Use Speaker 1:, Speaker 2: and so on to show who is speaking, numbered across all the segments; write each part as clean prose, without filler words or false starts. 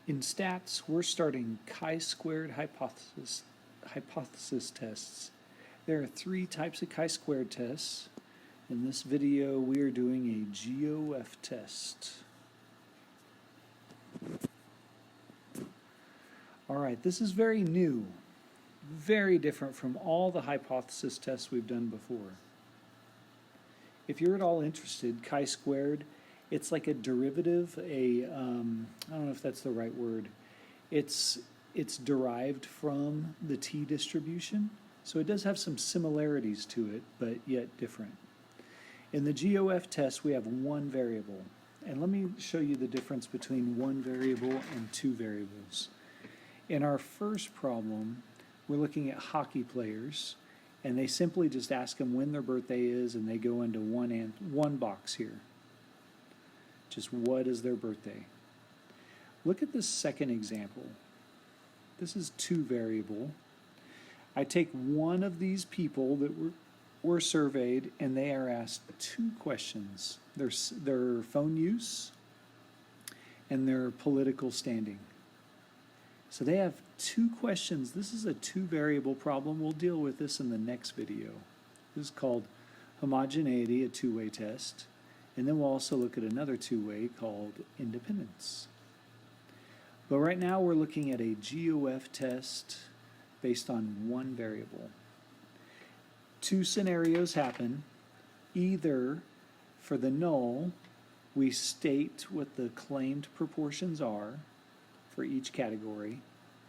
Speaker 1: In stats, we're starting chi-squared hypothesis tests. There are three types of chi-squared tests. In this video, we are doing a GOF test. All right, this is very new, very different from all the hypothesis tests we've done before. If you're at all interested, chi-squared, it's like a derivative, I don't know if that's the right word. It's derived from the t distribution, so it does have some similarities to it, but yet different. In the GOF test, we have one variable, and let me show you the difference between one variable and two variables. In our first problem, we're looking at hockey players, and they simply just ask them when their birthday is, and they go into one box here. Just what is their birthday? Look at this second example. This is two variable. I take one of these people that were surveyed, and they are asked two questions: their phone use and their political standing. So they have two questions. This is a two variable problem. We'll deal with this in the next video. This is called homogeneity, a two-way test. And then we'll also look at another two-way called independence. But right now we're looking at a GOF test based on one variable. Two scenarios happen. Either for the null, we state what the claimed proportions are for each category,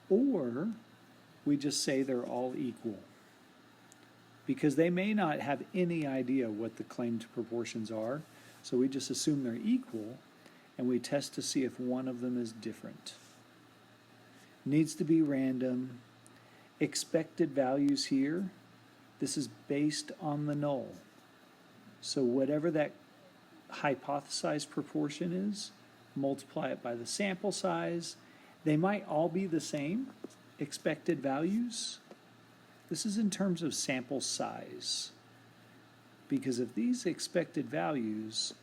Speaker 1: or we just say they're all equal, because they may not have any idea what the claimed proportions are, so we just assume they're equal, and we test to see if one of them is different. Needs to be random. Expected values here, this is based on the null. So whatever that hypothesized proportion is, multiply it by the sample size. They might all be the same, expected values. This is in terms of sample size, because if these expected values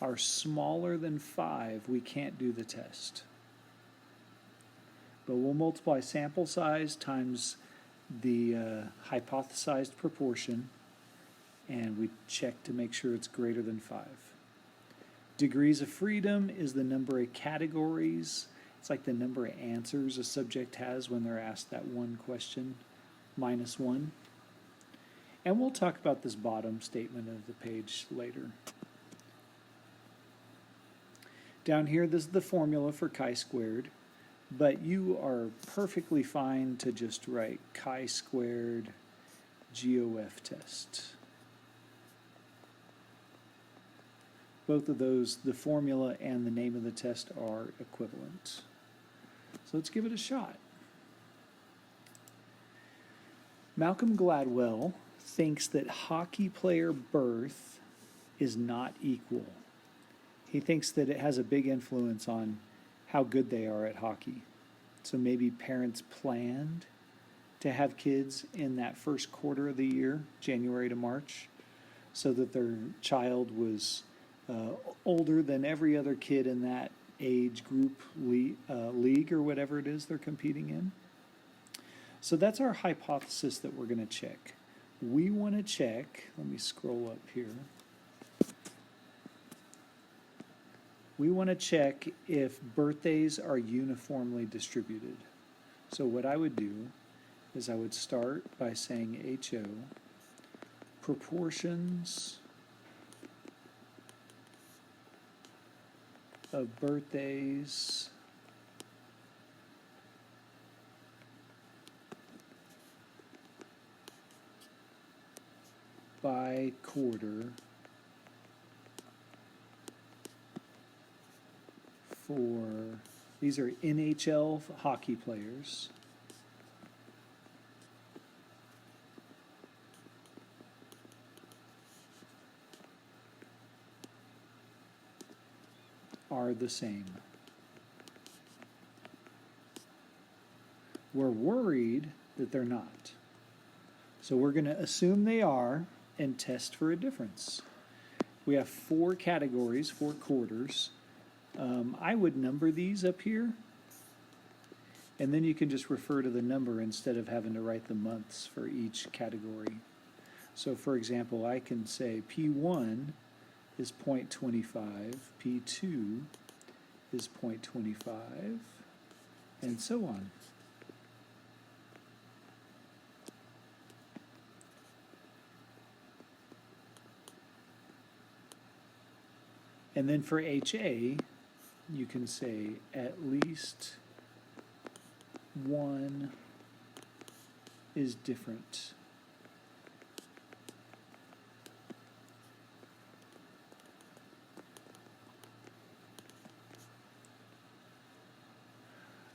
Speaker 1: are smaller than 5, we can't do the test. But we'll multiply sample size times the hypothesized proportion, and we check to make sure it's greater than 5. Degrees of freedom is the number of categories. It's like the number of answers a subject has when they're asked that one question, -1. And we'll talk about this bottom statement of the page later. Down here, this is the formula for chi-squared, but you are perfectly fine to just write chi-squared GOF test. Both of those, the formula and the name of the test, are equivalent. So let's give it a shot. Malcolm Gladwell thinks that hockey player birth is not equal. He thinks that it has a big influence on how good they are at hockey. So maybe parents planned to have kids in that first quarter of the year, January to March, so that their child was older than every other kid in that age group league or whatever it is they're competing in. So that's our hypothesis that we're going to check. We want to check, let me scroll up here. We want to check if birthdays are uniformly distributed. So what I would do is I would start by saying HO, proportions of birthdays by quarter for, these are NHL hockey players, are the same. We're worried that they're not. So we're going to assume they are and test for a difference. We have 4 categories, 4 quarters. I would number these up here And then you can just refer to the number instead of having to write the months for each category. So for example, I can say P1 is 0.25, P2 is 0.25, and so on. And then for HA, you can say at least one is different.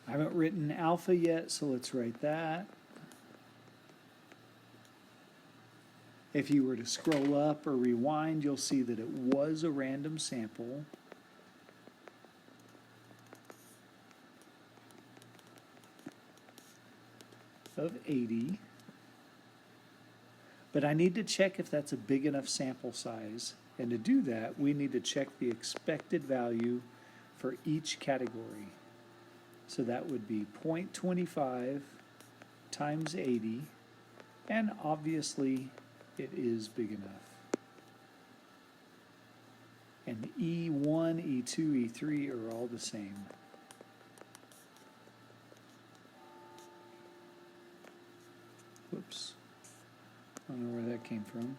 Speaker 1: I haven't written alpha yet, so let's write that. If you were to scroll up or rewind, you'll see that it was a random sample. Of 80. But I need to check if that's a big enough sample size. And to do that, we need to check the expected value for each category. So that would be 0.25 times 80, and obviously it is big enough. And E1, E2, E3 are all the same. Whoops. I don't know where that came from.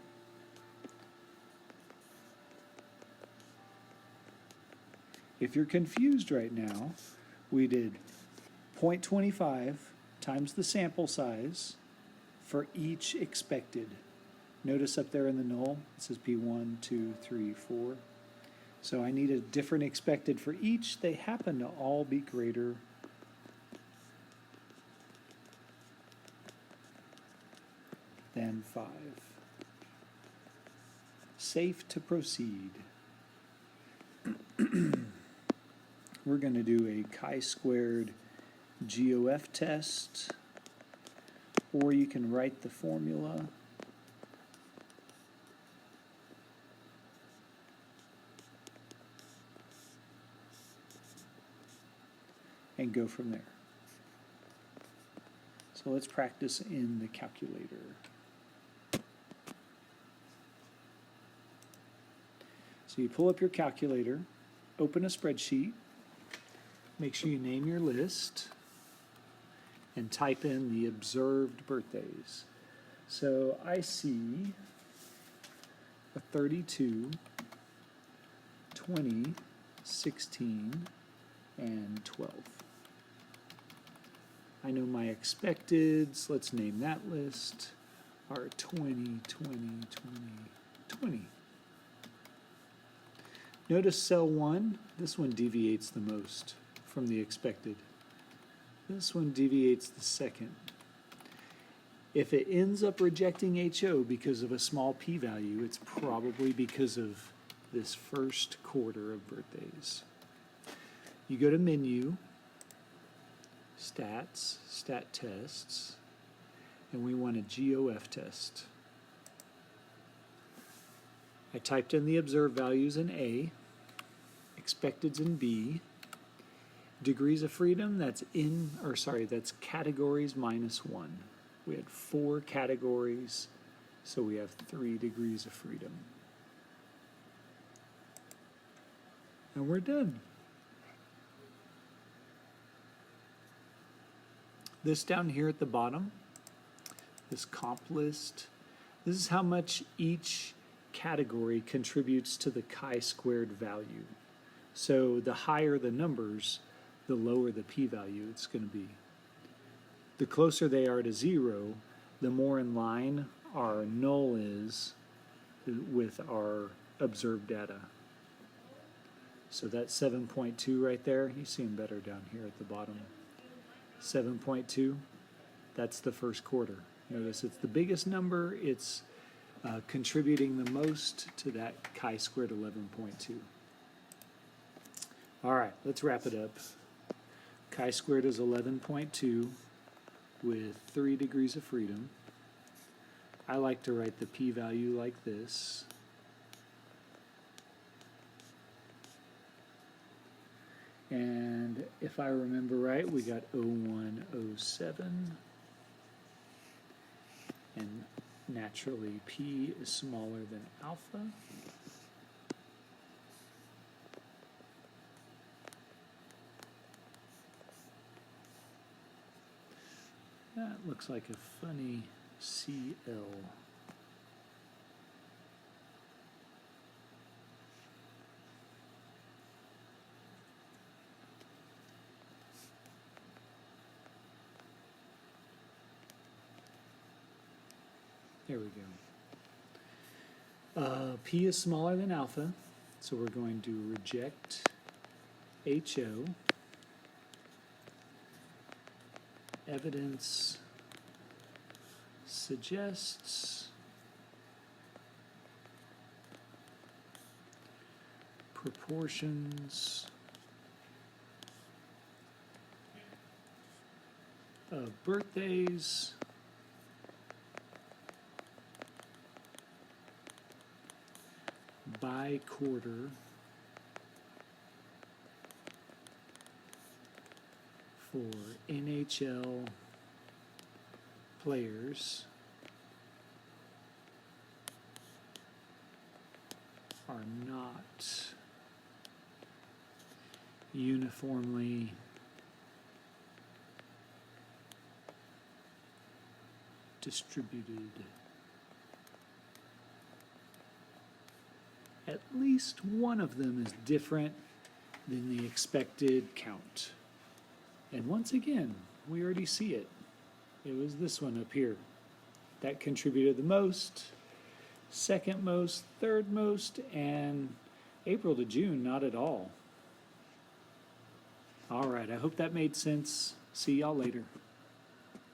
Speaker 1: If you're confused right now, we did 0.25 times the sample size for each expected. Notice up there in the null, it says P1, 2, 3, 4. So I need a different expected for each. They happen to all be greater than 5. Safe to proceed. We're going to do a chi-squared GOF test, or you can write the formula. And go from there. So let's practice in the calculator. So you pull up your calculator, open a spreadsheet, make sure you name your list, and type in the observed birthdays. So I see a 32, 20, 16, and 12. I know my expecteds, let's name that list, are 20, 20, 20, 20. Notice cell 1, this one deviates the most from the expected. This one deviates the second. If it ends up rejecting HO because of a small p-value, it's probably because of this first quarter of birthdays. You go to Menu, Stats, Stat Tests, and we want a GOF test. I typed in the observed values in A, expecteds in B, degrees of freedom, that's categories minus 1. We had 4 categories, so we have 3 degrees of freedom. And we're done. This down here at the bottom, this comp list, this is how much each category contributes to the chi-squared value. So the higher the numbers, the lower the p-value it's going to be. The closer they are to 0, the more in line our null is with our observed data. So that's 7.2 right there. You see them better down here at the bottom. 7.2, that's the first quarter. Notice it's the biggest number. It's contributing the most to that chi-squared 11.2. All right, let's wrap it up. Chi-squared is 11.2 with 3 degrees of freedom. I like to write the p-value like this. And if I remember right, we got 0107. And naturally, P is smaller than alpha. That looks like a funny CL. There we go. P is smaller than alpha, so we're going to reject HO. Evidence suggests proportions of birthdays by quarter for NHL players are not uniformly distributed. At least one of them is different than the expected count. And once again, we already see it. It was this one up here that contributed the most, second most, third most, and April to June, not at all. All right, I hope that made sense. See y'all later.